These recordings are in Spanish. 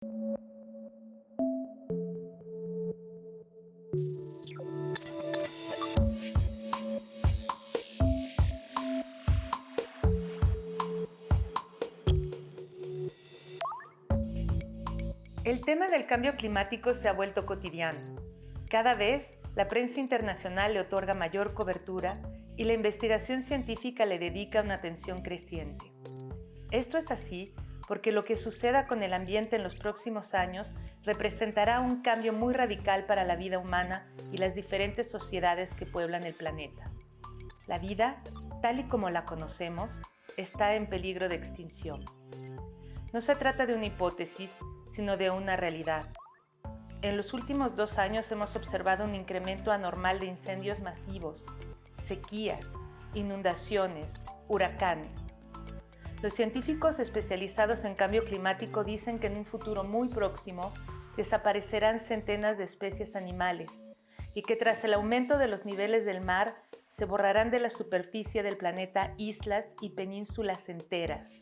El tema del cambio climático se ha vuelto cotidiano. Cada vez, la prensa internacional le otorga mayor cobertura y la investigación científica le dedica una atención creciente. Esto es así porque lo que suceda con el ambiente en los próximos años representará un cambio muy radical para la vida humana y las diferentes sociedades que pueblan el planeta. La vida, tal y como la conocemos, está en peligro de extinción. No se trata de una hipótesis, sino de una realidad. En los últimos 2 años hemos observado un incremento anormal de incendios masivos, sequías, inundaciones, huracanes. Los científicos especializados en cambio climático dicen que en un futuro muy próximo desaparecerán centenas de especies animales y que tras el aumento de los niveles del mar se borrarán de la superficie del planeta islas y penínsulas enteras.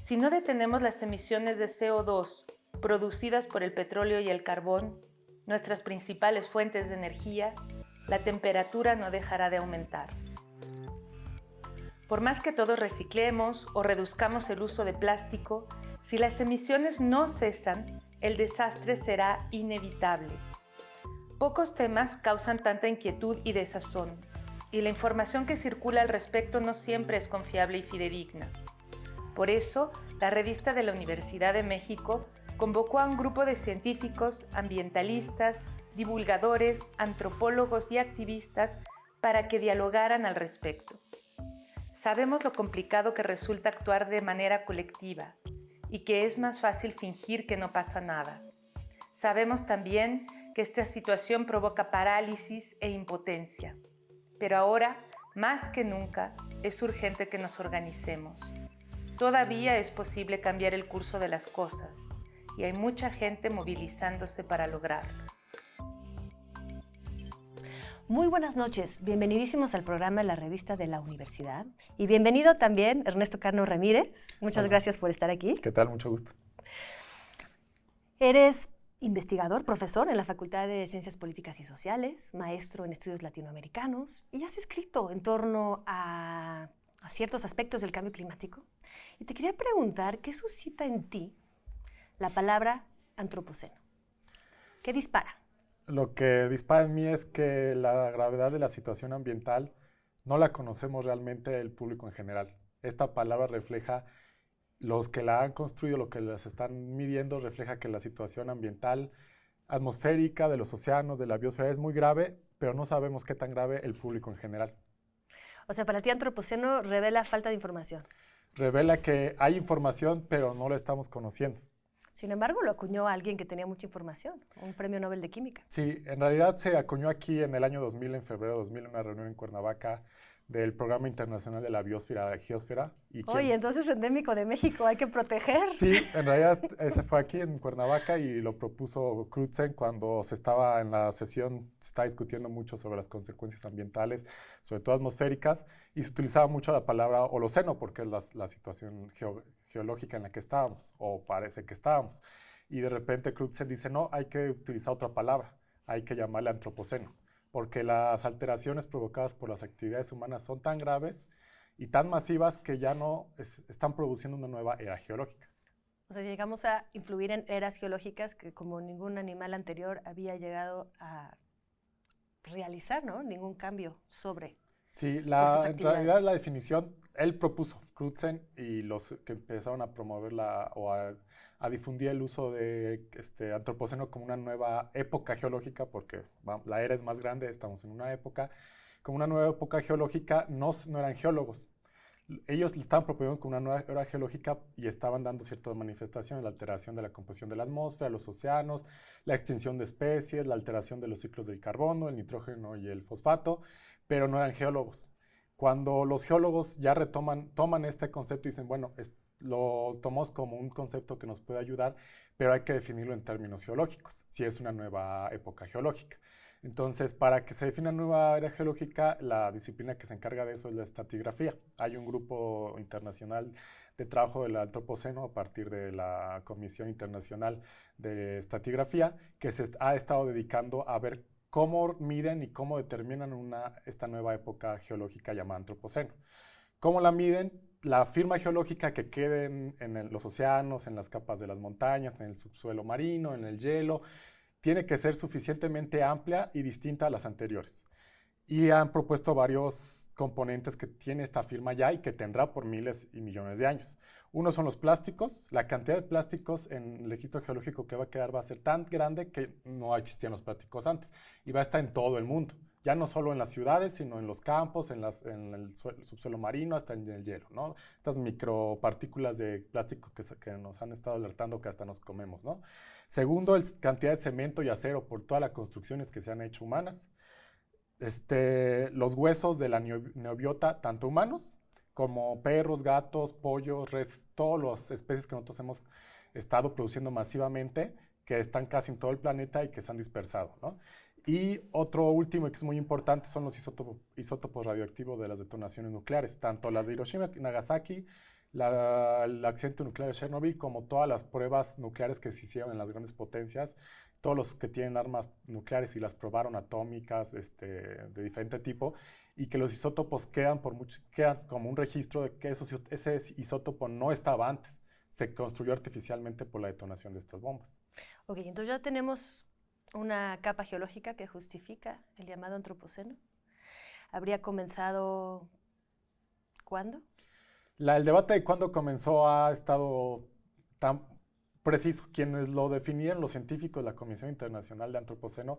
Si no detenemos las emisiones de CO2 producidas por el petróleo y el carbón, nuestras principales fuentes de energía, la temperatura no dejará de aumentar. Por más que todos reciclemos o reduzcamos el uso de plástico, si las emisiones no cesan, el desastre será inevitable. Pocos temas causan tanta inquietud y desazón, y la información que circula al respecto no siempre es confiable y fidedigna. Por eso, la revista de la Universidad de México convocó a un grupo de científicos, ambientalistas, divulgadores, antropólogos y activistas para que dialogaran al respecto. Sabemos lo complicado que resulta actuar de manera colectiva y que es más fácil fingir que no pasa nada. Sabemos también que esta situación provoca parálisis e impotencia, pero ahora, más que nunca, es urgente que nos organicemos. Todavía es posible cambiar el curso de las cosas y hay mucha gente movilizándose para lograrlo. Muy buenas noches, bienvenidísimos al programa de la revista de la Universidad y bienvenido también Ernesto Cano Ramírez. Muchas gracias por estar aquí. ¿Qué tal? Mucho gusto. Eres investigador, profesor en la Facultad de Ciencias Políticas y Sociales, maestro en estudios latinoamericanos y has escrito en torno a ciertos aspectos del cambio climático. Y te quería preguntar, ¿qué suscita en ti la palabra antropoceno? ¿Qué dispara? Lo que dispara en mí es que la gravedad de la situación ambiental no la conocemos realmente el público en general. Esta palabra refleja, los que la han construido, lo que las están midiendo, refleja que la situación ambiental, atmosférica, de los océanos, de la biosfera es muy grave, pero no sabemos qué tan grave el público en general. O sea, para ti antropoceno revela falta de información. Revela que hay información, pero no la estamos conociendo. Sin embargo, lo acuñó alguien que tenía mucha información, un premio Nobel de Química. Sí, en realidad se acuñó aquí en el año 2000, en febrero de 2000, en una reunión en Cuernavaca del Programa Internacional de la Biosfera, la Geósfera. Oye, entonces endémico de México, hay que proteger. Sí, en realidad ese fue aquí en Cuernavaca y lo propuso Crutzen cuando se estaba en la sesión, se estaba discutiendo mucho sobre las consecuencias ambientales, sobre todo atmosféricas, y se utilizaba mucho la palabra holoceno porque es la situación geológica en la que estábamos, o parece que estábamos. Y de repente Crutzen dice, no, hay que utilizar otra palabra, hay que llamarle antropoceno, porque las alteraciones provocadas por las actividades humanas son tan graves y tan masivas que ya no están produciendo una nueva era geológica. O sea, llegamos a influir en eras geológicas que como ningún animal anterior había llegado a realizar, ¿no? Ningún cambio sobre. Sí, en realidad la definición, él propuso, Crutzen, y los que empezaron a promoverla o a difundir el uso de antropoceno como una nueva época geológica, porque la era es más grande, estamos en una época, como una nueva época geológica, no eran geólogos. Ellos le estaban proponiendo como una nueva era geológica y estaban dando ciertas manifestaciones, la alteración de la composición de la atmósfera, los océanos, la extinción de especies, la alteración de los ciclos del carbono, el nitrógeno y el fosfato, pero no eran geólogos. Cuando los geólogos ya toman este concepto y dicen, bueno, lo tomamos como un concepto que nos puede ayudar, pero hay que definirlo en términos geológicos, si es una nueva época geológica. Entonces, para que se defina una nueva era geológica, la disciplina que se encarga de eso es la estratigrafía. Hay un grupo internacional de trabajo del Antropoceno a partir de la Comisión Internacional de Estratigrafía, que se ha estado dedicando a ver cómo miden y cómo determinan esta nueva época geológica llamada Antropoceno. ¿Cómo la miden? La firma geológica que quede en los océanos, en las capas de las montañas, en el subsuelo marino, en el hielo, tiene que ser suficientemente amplia y distinta a las anteriores. Y han propuesto varios componentes que tiene esta firma ya y que tendrá por miles y millones de años. Uno son los plásticos. La cantidad de plásticos en el registro geológico que va a quedar va a ser tan grande que no existían los plásticos antes. Y va a estar en todo el mundo. Ya no solo en las ciudades, sino en los campos, en el subsuelo marino, hasta en el hielo, ¿no? Estas micropartículas de plástico que nos han estado alertando que hasta nos comemos, ¿no? Segundo, la cantidad de cemento y acero por todas las construcciones que se han hecho humanas. Los huesos de la neobiota, tanto humanos como perros, gatos, pollos, reses, todas las especies que nosotros hemos estado produciendo masivamente, que están casi en todo el planeta y que se han dispersado, ¿no? Y otro último que es muy importante son los isótopos radioactivos de las detonaciones nucleares, tanto las de Hiroshima y Nagasaki, el accidente nuclear de Chernobyl, como todas las pruebas nucleares que se hicieron en las grandes potencias, todos los que tienen armas nucleares y las probaron atómicas de diferente tipo, y que los isótopos quedan como un registro de que ese isótopo no estaba antes, se construyó artificialmente por la detonación de estas bombas. Ok, entonces ya tenemos una capa geológica que justifica el llamado Antropoceno. ¿Habría comenzado cuándo? El debate de cuándo comenzó ha estado tan preciso. Quienes lo definieron, los científicos, la Comisión Internacional de Antropoceno,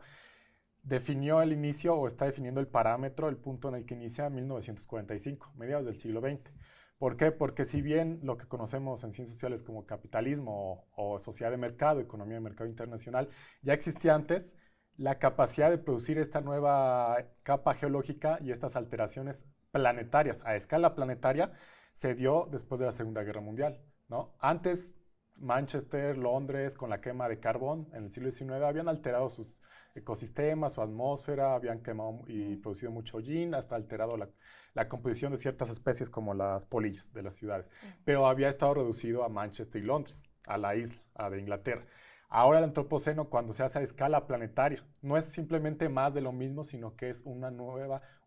definió el inicio o está definiendo el parámetro, el punto en el que inicia 1945, mediados del siglo XX. ¿Por qué? Porque si bien lo que conocemos en ciencias sociales como capitalismo o sociedad de mercado, economía de mercado internacional, ya existía antes, la capacidad de producir esta nueva capa geológica y estas alteraciones planetarias a escala planetaria se dio después de la Segunda Guerra Mundial, ¿no? Antes, Manchester, Londres, con la quema de carbón en el siglo XIX, habían alterado sus ecosistemas, su atmósfera, habían quemado y producido mucho hollín, hasta alterado la composición de ciertas especies como las polillas de las ciudades. Pero había estado reducido a Manchester y Londres, a la isla, de Inglaterra. Ahora el Antropoceno, cuando se hace a escala planetaria, no es simplemente más de lo mismo, sino que es un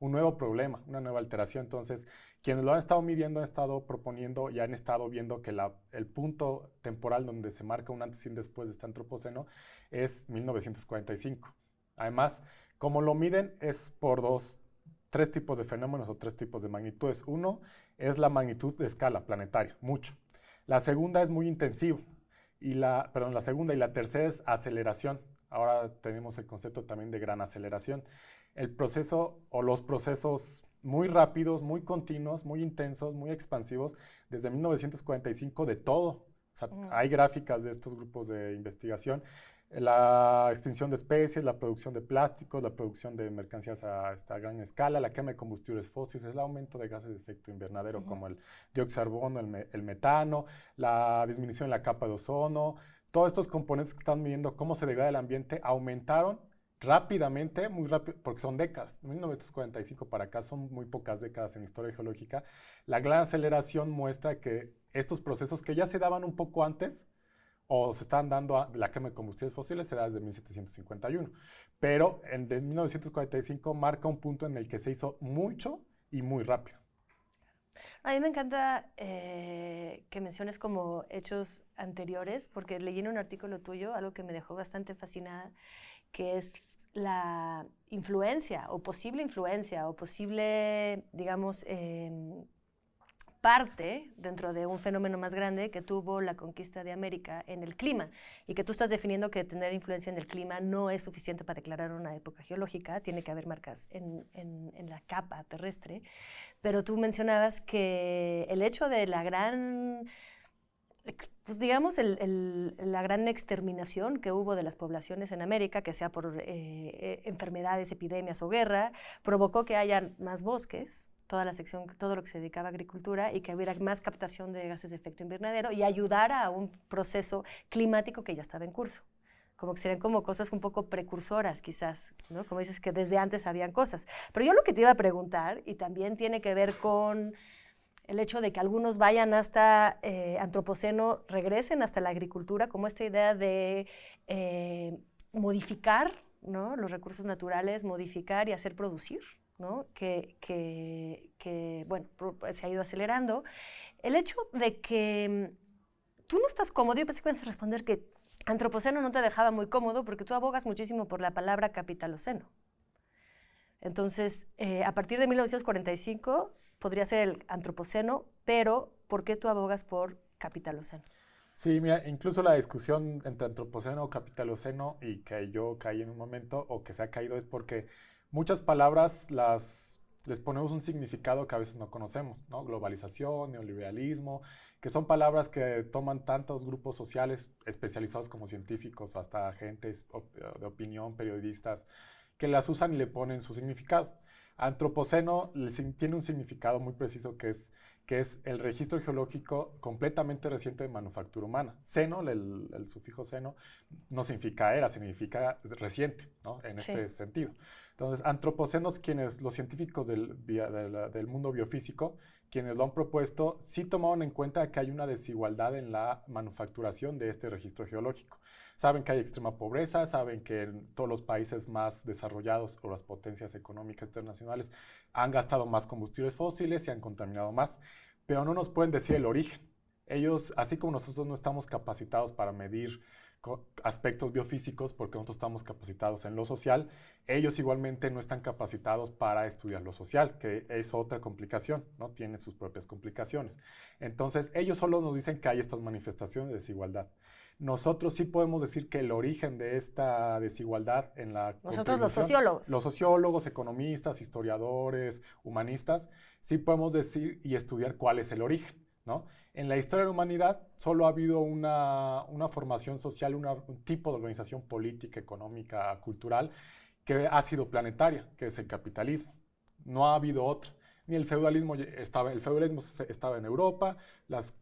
nuevo problema, una nueva alteración. Entonces, quienes lo han estado midiendo han estado proponiendo y han estado viendo que el punto temporal donde se marca un antes y un después de este Antropoceno es 1945. Además, como lo miden es por tres tipos de fenómenos o tres tipos de magnitudes. Uno es la magnitud de escala planetaria, mucho. La segunda es muy intensivo. La segunda y la tercera es aceleración. Ahora tenemos el concepto también de gran aceleración. El proceso o los procesos muy rápidos, muy continuos, muy intensos, muy expansivos, desde 1945 de todo. O sea, hay gráficas de estos grupos de investigación. La extinción de especies, la producción de plásticos, la producción de mercancías a esta gran escala, la quema de combustibles fósiles, el aumento de gases de efecto invernadero como el dióxido de carbono, el metano, la disminución en la capa de ozono, todos estos componentes que están midiendo cómo se degrada el ambiente aumentaron rápidamente, muy rápido, porque son décadas. De 1945 para acá son muy pocas décadas en historia geológica. La gran aceleración muestra que estos procesos que ya se daban un poco antes, o se están dando la quema de combustibles fósiles, se da desde 1751. Pero el de 1945 marca un punto en el que se hizo mucho y muy rápido. A mí me encanta que menciones como hechos anteriores, porque leí en un artículo tuyo algo que me dejó bastante fascinada, que es la influencia, o posible, digamos, parte dentro de un fenómeno más grande que tuvo la conquista de América en el clima, y que tú estás definiendo que tener influencia en el clima no es suficiente para declarar una época geológica, tiene que haber marcas en la capa terrestre, pero tú mencionabas que el hecho de la gran, pues digamos, la gran exterminación que hubo de las poblaciones en América, que sea por enfermedades, epidemias o guerra, provocó que haya más bosques, todo lo que se dedicaba a agricultura, y que hubiera más captación de gases de efecto invernadero y ayudara a un proceso climático que ya estaba en curso. Como que serían como cosas un poco precursoras quizás, ¿no? Como dices que desde antes habían cosas. Pero yo lo que te iba a preguntar, y también tiene que ver con el hecho de que algunos vayan hasta antropoceno, regresen hasta la agricultura, como esta idea de modificar, ¿no?, los recursos naturales, modificar y hacer producir, ¿no?, bueno, se ha ido acelerando. El hecho de que tú no estás cómodo, yo pensé que ibas a responder que antropoceno no te dejaba muy cómodo porque tú abogas muchísimo por la palabra capitaloceno. Entonces, a partir de 1945 podría ser el antropoceno, pero ¿por qué tú abogas por capitaloceno? Sí, mira, incluso la discusión entre antropoceno o capitaloceno, y que yo caí en un momento, o que se ha caído, es porque muchas palabras les ponemos un significado que a veces no conocemos, ¿no? Globalización, neoliberalismo, que son palabras que toman tantos grupos sociales especializados como científicos, hasta agentes de opinión, periodistas, que las usan y le ponen su significado. Antropoceno tiene un significado muy preciso que es el registro geológico completamente reciente de manufactura humana. Seno, el sufijo seno, no significa era, significa reciente, ¿no?, en este sentido. Entonces, antropocenos, los científicos del mundo biofísico, quienes lo han propuesto, sí tomaron en cuenta que hay una desigualdad en la manufacturación de este registro geológico. Saben que hay extrema pobreza, saben que en todos los países más desarrollados o las potencias económicas internacionales han gastado más combustibles fósiles y han contaminado más, pero no nos pueden decir el origen. Ellos, así como nosotros no estamos capacitados para medir aspectos biofísicos, porque nosotros estamos capacitados en lo social, ellos igualmente no están capacitados para estudiar lo social, que es otra complicación, ¿no? Tiene sus propias complicaciones. Entonces, ellos solo nos dicen que hay estas manifestaciones de desigualdad. Nosotros sí podemos decir que el origen de esta desigualdad en la nosotros los sociólogos. Los sociólogos, economistas, historiadores, humanistas, sí podemos decir y estudiar cuál es el origen, ¿no? En la historia de la humanidad solo ha habido una formación social, un tipo de organización política, económica, cultural, que ha sido planetaria, que es el capitalismo. No ha habido otra. Ni el feudalismo estaba en Europa, las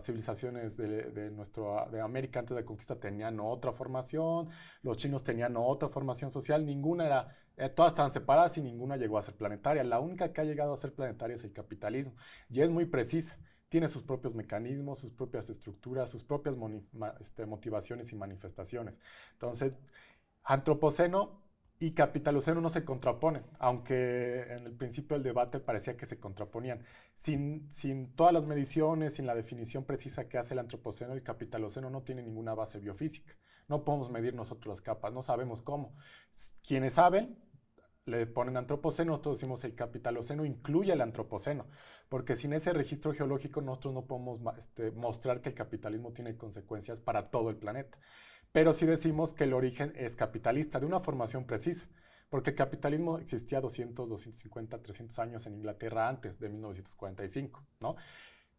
civilizaciones de América antes de la conquista tenían otra formación, los chinos tenían otra formación social, todas estaban separadas y ninguna llegó a ser planetaria. La única que ha llegado a ser planetaria es el capitalismo, y es muy precisa. Tiene sus propios mecanismos, sus propias estructuras, sus propias motivaciones y manifestaciones. Entonces, antropoceno y capitaloceno no se contraponen, aunque en el principio del debate parecía que se contraponían. Sin todas las mediciones, sin la definición precisa que hace el antropoceno, el capitaloceno no tiene ninguna base biofísica. No podemos medir nosotros las capas, no sabemos cómo. Quienes saben le ponen antropoceno, nosotros decimos el capitaloceno incluye el antropoceno, porque sin ese registro geológico nosotros no podemos mostrar que el capitalismo tiene consecuencias para todo el planeta. Pero sí decimos que el origen es capitalista, de una formación precisa, porque el capitalismo existía 200, 250, 300 años en Inglaterra antes de 1945, ¿no?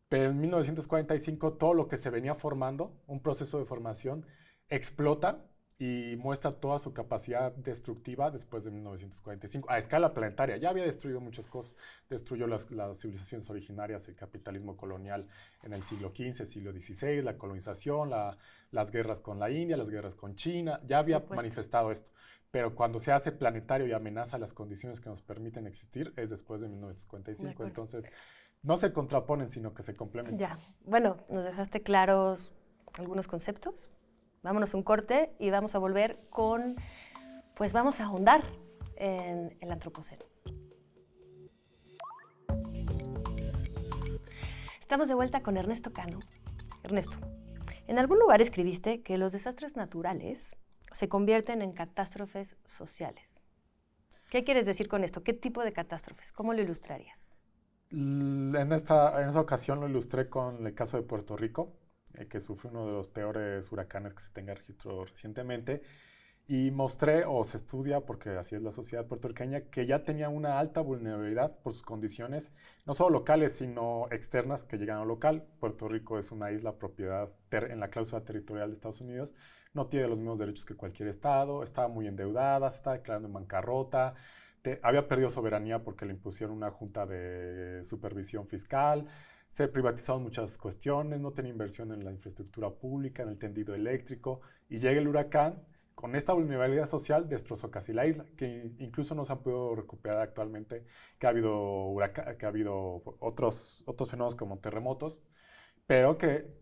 Pero en 1945 todo lo que se venía formando, un proceso de formación, explota y muestra toda su capacidad destructiva después de 1945, a escala planetaria. Ya había destruido muchas cosas, destruyó las civilizaciones originarias, el capitalismo colonial en el siglo XV, siglo XVI, la colonización, las guerras con la India, las guerras con China, ya había manifestado esto. Pero cuando se hace planetario y amenaza las condiciones que nos permiten existir, es después de 1945. Entonces, no se contraponen, sino que se complementan. Ya, bueno, nos dejaste claros algunos conceptos. Vámonos un corte y vamos a volver pues vamos a ahondar en el antropoceno. Estamos de vuelta con Ernesto Cano. Ernesto, en algún lugar escribiste que los desastres naturales se convierten en catástrofes sociales. ¿Qué quieres decir con esto? ¿Qué tipo de catástrofes? ¿Cómo lo ilustrarías? En esa ocasión lo ilustré con el caso de Puerto Rico, que sufre uno de los peores huracanes que se tenga registro recientemente, y mostré, o se estudia, porque así es la sociedad puertorriqueña, que ya tenía una alta vulnerabilidad por sus condiciones, no solo locales, sino externas que llegan a lo local. Puerto Rico es una isla propiedad en la cláusula territorial de Estados Unidos, no tiene los mismos derechos que cualquier estado, estaba muy endeudada, se estaba declarando en bancarrota, había perdido soberanía porque le impusieron una junta de supervisión fiscal, se privatizaron muchas cuestiones, no tenía inversión en la infraestructura pública, en el tendido eléctrico, y llega el huracán con esta vulnerabilidad social destrozó casi la isla, que incluso no se han podido recuperar actualmente, que ha habido, que ha habido otros fenómenos como terremotos, pero que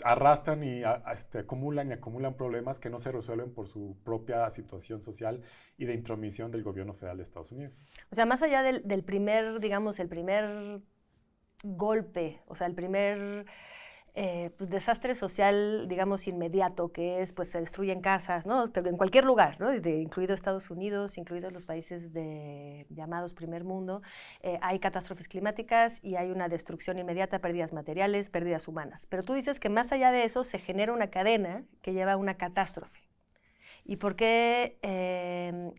arrastran y acumulan problemas que no se resuelven por su propia situación social y de intromisión del gobierno federal de Estados Unidos. O sea, más allá del primer, digamos, el primer golpe, o sea, el primer pues, desastre social, digamos, inmediato, que es, pues, se destruyen casas, ¿no? En cualquier lugar, ¿no? Incluido Estados Unidos, incluidos los países llamados primer mundo, hay catástrofes climáticas y hay una destrucción inmediata, pérdidas materiales, pérdidas humanas. Pero tú dices que más allá de eso se genera una cadena que lleva a una catástrofe. ¿Y por qué?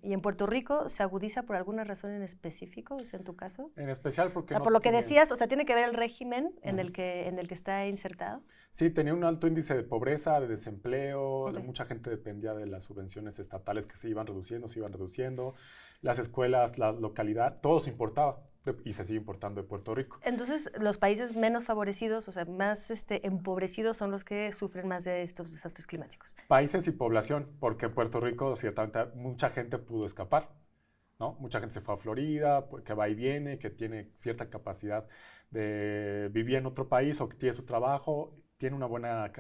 ¿Y en Puerto Rico se agudiza por alguna razón en específico, o sea, en tu caso? En especial porque... O sea, por lo que decías, o sea, ¿tiene que ver el régimen en el que está insertado? Sí, tenía un alto índice de pobreza, de desempleo, mucha gente dependía de las subvenciones estatales que se iban reduciendo, las escuelas, la localidad, todo se importaba y se sigue importando de Puerto Rico. Entonces, los países menos favorecidos, o sea, más empobrecidos son los que sufren más de estos desastres climáticos. Países y población, porque en Puerto Rico ciertamente mucha gente pudo escapar, ¿no? Mucha gente se fue a Florida, que va y viene, que tiene cierta capacidad de vivir en otro país o que tiene su trabajo, tiene una buena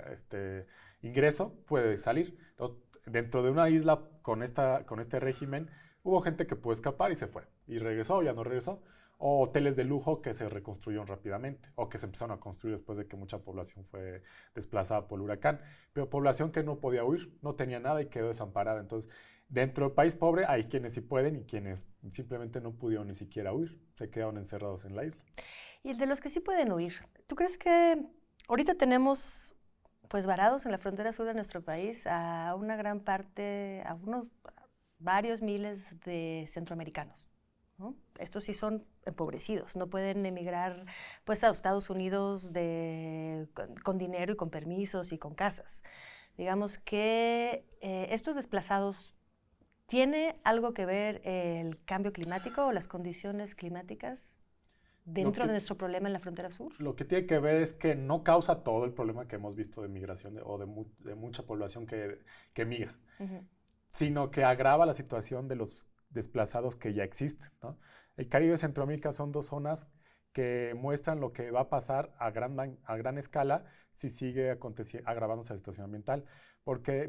ingreso, puede salir. Entonces, dentro de una isla con este régimen, hubo gente que pudo escapar y se fue. Y regresó, ya no regresó. O hoteles de lujo que se reconstruyeron rápidamente o que se empezaron a construir después de que mucha población fue desplazada por el huracán. Pero población que no podía huir, no tenía nada y quedó desamparada. Entonces, dentro del país pobre hay quienes sí pueden y quienes simplemente no pudieron ni siquiera huir. Se quedaron encerrados en la isla. Y de los que sí pueden huir, ¿tú crees que ahorita tenemos pues varados en la frontera sur de nuestro país a una gran parte, a varios miles de centroamericanos, ¿no? Estos sí son empobrecidos, no pueden emigrar pues a Estados Unidos con dinero y con permisos y con casas. Digamos que estos desplazados, ¿tiene algo que ver el cambio climático o las condiciones climáticas dentro de nuestro problema en la frontera sur? Lo que tiene que ver es que no causa todo el problema que hemos visto de migración o de mucha población que migra, sino que agrava la situación de los desplazados que ya existen, ¿no? El Caribe y Centroamérica son dos zonas que muestran lo que va a pasar a gran escala si sigue agravándose la situación ambiental. Porque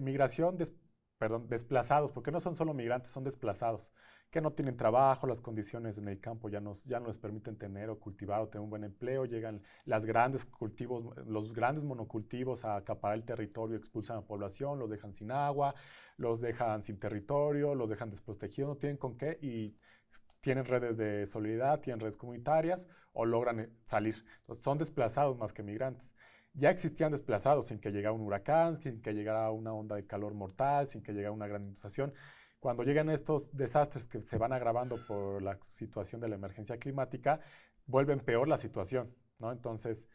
desplazados, porque no son solo migrantes, son desplazados, que no tienen trabajo, las condiciones en el campo ya no les permiten tener o cultivar o tener un buen empleo, llegan los grandes monocultivos a acaparar el territorio, expulsan a la población, los dejan sin agua, los dejan sin territorio, los dejan desprotegidos, no tienen con qué y tienen redes de solidaridad, tienen redes comunitarias o logran salir. Entonces, son desplazados más que migrantes. Ya existían desplazados sin que llegara un huracán, sin que llegara una onda de calor mortal, sin que llegara una gran inundación. Cuando llegan estos desastres que se van agravando por la situación de la emergencia climática, vuelven peor la situación, ¿no? Entonces,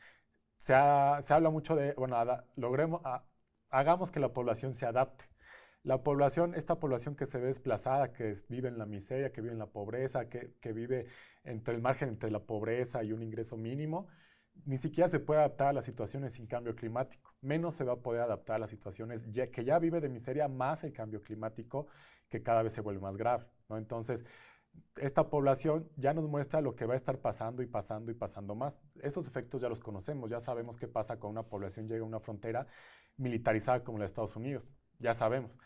se habla mucho de, bueno, hagamos que la población se adapte. Esta población que se ve desplazada, que vive en la miseria, que vive en la pobreza, que vive entre el margen entre la pobreza y un ingreso mínimo, ni siquiera se puede adaptar a las situaciones sin cambio climático. Menos se va a poder adaptar a las situaciones que ya vive de miseria, más el cambio climático, que cada vez se vuelve más grave, ¿no? Entonces, esta población ya nos muestra lo que va a estar pasando y pasando y pasando más. Esos efectos ya los conocemos, ya sabemos qué pasa cuando una población llega a una frontera militarizada como la de Estados Unidos. Ya sabemos.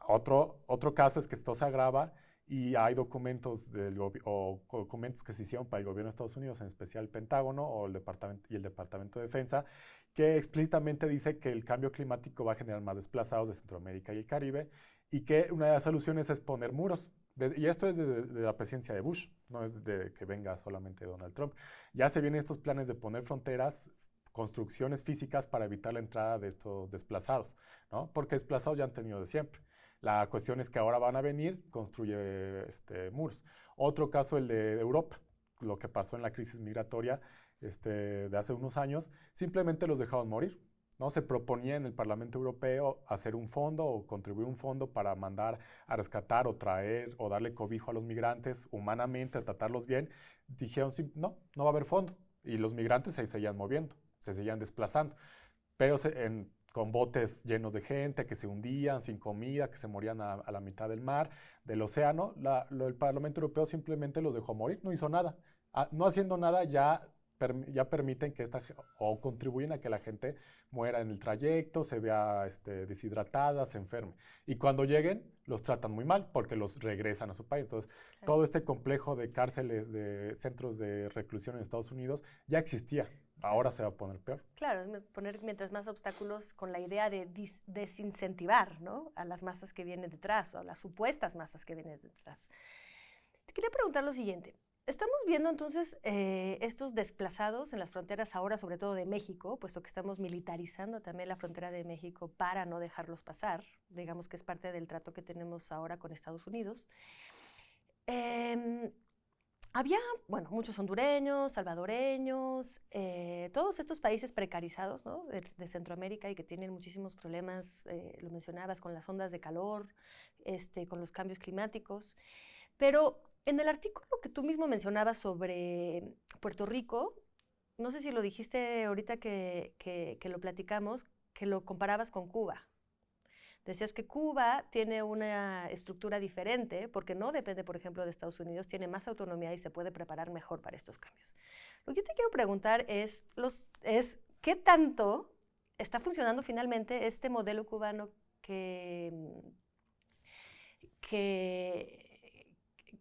Otro caso es que esto se agrava y hay documentos documentos que se hicieron para el gobierno de Estados Unidos, en especial el Pentágono el Departamento de Defensa, que explícitamente dice que el cambio climático va a generar más desplazados de Centroamérica y el Caribe y que una de las soluciones es poner muros. Y esto es de la presidencia de Bush, no es de que venga solamente Donald Trump. Ya se vienen estos planes de poner fronteras, construcciones físicas para evitar la entrada de estos desplazados, ¿no? Porque desplazados ya han tenido de siempre. La cuestión es que ahora van a venir, construye muros. Otro caso, el de Europa, lo que pasó en la crisis migratoria de hace unos años, simplemente los dejaron morir, ¿no? Se proponía en el Parlamento Europeo hacer un fondo o contribuir un fondo para mandar a rescatar o traer o darle cobijo a los migrantes humanamente, tratarlos bien. Dijeron, sí, no va a haber fondo. Y los migrantes se seguían moviendo, se seguían desplazando. Pero con botes llenos de gente que se hundían sin comida, que se morían a la mitad del mar, del océano. El Parlamento Europeo simplemente los dejó morir, no hizo nada. No haciendo nada ya permiten que o contribuyen a que la gente muera en el trayecto, se vea deshidratada, se enferme. Y cuando lleguen, los tratan muy mal porque los regresan a su país. Entonces, todo este complejo de cárceles, de centros de reclusión en Estados Unidos ya existía. Ahora se va a poner peor. Claro, es poner mientras más obstáculos con la idea de desincentivar, ¿no?, a las masas que vienen detrás, o a las supuestas masas que vienen detrás. Te quería preguntar lo siguiente. Estamos viendo entonces estos desplazados en las fronteras ahora, sobre todo de México, puesto que estamos militarizando también la frontera de México para no dejarlos pasar. Digamos que es parte del trato que tenemos ahora con Estados Unidos. Había, bueno, muchos hondureños, salvadoreños, todos estos países precarizados, ¿no?, de Centroamérica y que tienen muchísimos problemas, lo mencionabas, con las ondas de calor, con los cambios climáticos. Pero en el artículo que tú mismo mencionabas sobre Puerto Rico, no sé si lo dijiste ahorita que lo platicamos, que lo comparabas con Cuba. Decías que Cuba tiene una estructura diferente porque no depende, por ejemplo, de Estados Unidos, tiene más autonomía y se puede preparar mejor para estos cambios. Lo que yo te quiero preguntar es ¿qué tanto está funcionando finalmente este modelo cubano que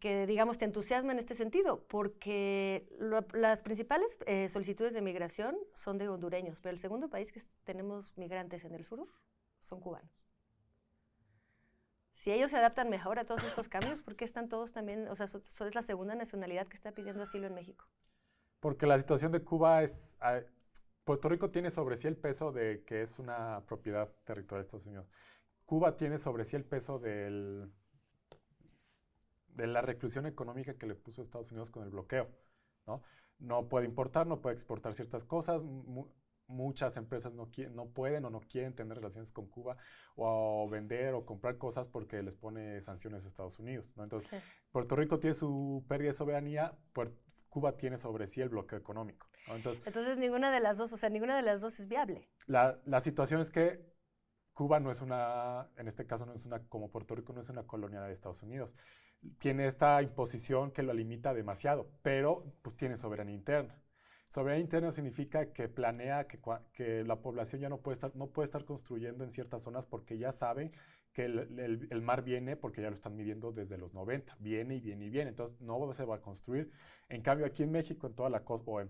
digamos, te entusiasma en este sentido? Porque las principales solicitudes de migración son de hondureños, pero el segundo país que tenemos migrantes en el sur son cubanos. Si ellos se adaptan mejor a todos estos cambios, ¿por qué están todos también, o sea, es la segunda nacionalidad que está pidiendo asilo en México? Porque la situación de Cuba es... Puerto Rico tiene sobre sí el peso de que es una propiedad territorial de Estados Unidos. Cuba tiene sobre sí el peso de la reclusión económica que le puso Estados Unidos con el bloqueo, ¿no? No puede importar, no puede exportar ciertas cosas. Muchas empresas no pueden o no quieren tener relaciones con Cuba o vender o comprar cosas porque les pone sanciones a Estados Unidos, ¿no? Entonces, sí. Puerto Rico tiene su pérdida de soberanía, Cuba tiene sobre sí el bloqueo económico, ¿no? Entonces ninguna de las dos, o sea, ninguna de las dos es viable. La situación es que Cuba no es en este caso no es como Puerto Rico no es una colonia de Estados Unidos. Tiene esta imposición que lo limita demasiado, pero pues, tiene soberanía interna. Soberanía interna significa que planea que la población ya no puede estar construyendo en ciertas zonas porque ya sabe que el mar viene, porque ya lo están midiendo desde los 90, viene y viene y viene, entonces no se va a construir. En cambio, aquí en México, en toda la costa, o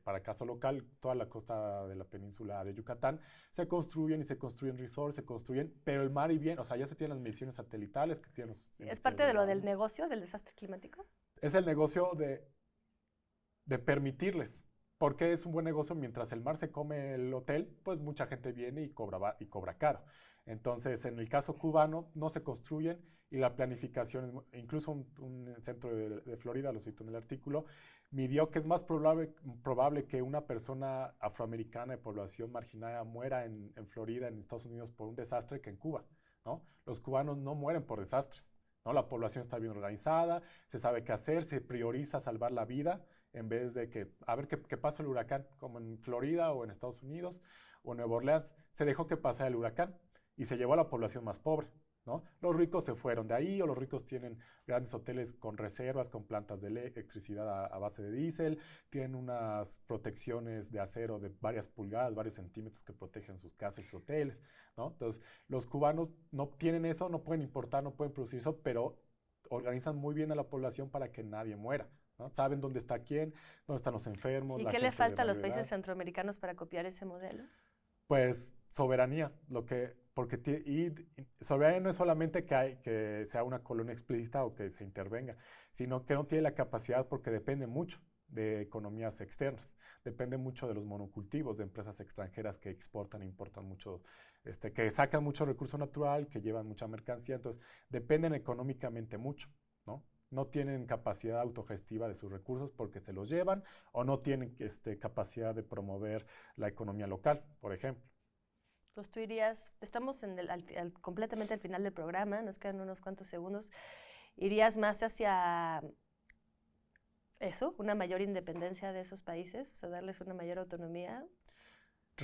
para caso local, toda la costa de la península de Yucatán, se construyen resorts, pero el mar y viene, o sea, ya se tienen las mediciones satelitales que tienen ¿Es parte de lo del negocio, del desastre climático? Es el negocio de permitirles. Porque es un buen negocio, mientras el mar se come el hotel, pues mucha gente viene y cobra caro. Entonces, en el caso cubano, no se construyen y la planificación, incluso un centro de Florida, lo cito en el artículo, midió que es más probable que una persona afroamericana de población marginada muera en Florida, en Estados Unidos, por un desastre que en Cuba, ¿no? Los cubanos no mueren por desastres, ¿no? La población está bien organizada, se sabe qué hacer, se prioriza salvar la vida, en vez de a ver qué pasa el huracán, como en Florida o en Estados Unidos o en Nueva Orleans, se dejó que pasara el huracán y se llevó a la población más pobre, ¿no? Los ricos se fueron de ahí, o los ricos tienen grandes hoteles con reservas, con plantas de electricidad a base de diésel, tienen unas protecciones de acero de varias pulgadas, varios centímetros que protegen sus casas y sus hoteles, ¿no? Entonces, los cubanos no tienen eso, no pueden importar, no pueden producir eso, pero organizan muy bien a la población para que nadie muera, ¿no? Saben dónde está quién, dónde están los enfermos. ¿Y qué le falta a los países centroamericanos para copiar ese modelo? Pues soberanía, soberanía no es solamente que sea una colonia explícita o que se intervenga, sino que no tiene la capacidad porque depende mucho de economías externas, depende mucho de los monocultivos, de empresas extranjeras que exportan e importan mucho, que sacan mucho recurso natural, que llevan mucha mercancía, entonces dependen económicamente mucho, ¿no? No tienen capacidad autogestiva de sus recursos porque se los llevan o no tienen capacidad de promover la economía local, por ejemplo. Pues tú irías, estamos completamente al final del programa, nos quedan unos cuantos segundos, ¿irías más hacia eso, una mayor independencia de esos países, o sea, darles una mayor autonomía?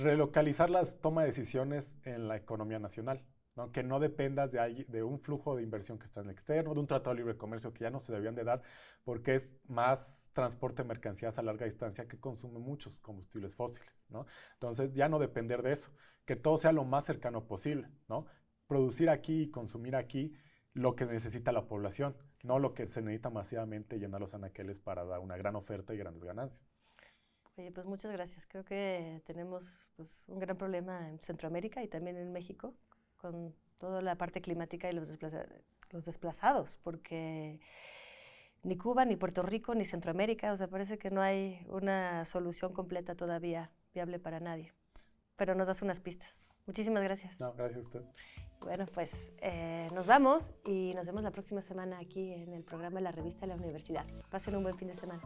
relocalizar la toma de decisiones en la economía nacional, ¿no? Que no dependas de un flujo de inversión que está en el externo, de un tratado de libre comercio que ya no se debían de dar, porque es más transporte de mercancías a larga distancia que consume muchos combustibles fósiles, ¿no? Entonces, ya no depender de eso, que todo sea lo más cercano posible, ¿no? Producir aquí y consumir aquí lo que necesita la población, no lo que se necesita masivamente llenar los anaqueles para dar una gran oferta y grandes ganancias. Oye, pues muchas gracias. Creo que tenemos pues, un gran problema en Centroamérica y también en México con toda la parte climática y los desplazados, porque ni Cuba, ni Puerto Rico, ni Centroamérica, o sea, parece que no hay una solución completa todavía viable para nadie. Pero nos das unas pistas. Muchísimas gracias. No, gracias a usted. Bueno, pues nos vamos y nos vemos la próxima semana aquí en el programa de la Revista de la Universidad. Pasen un buen fin de semana.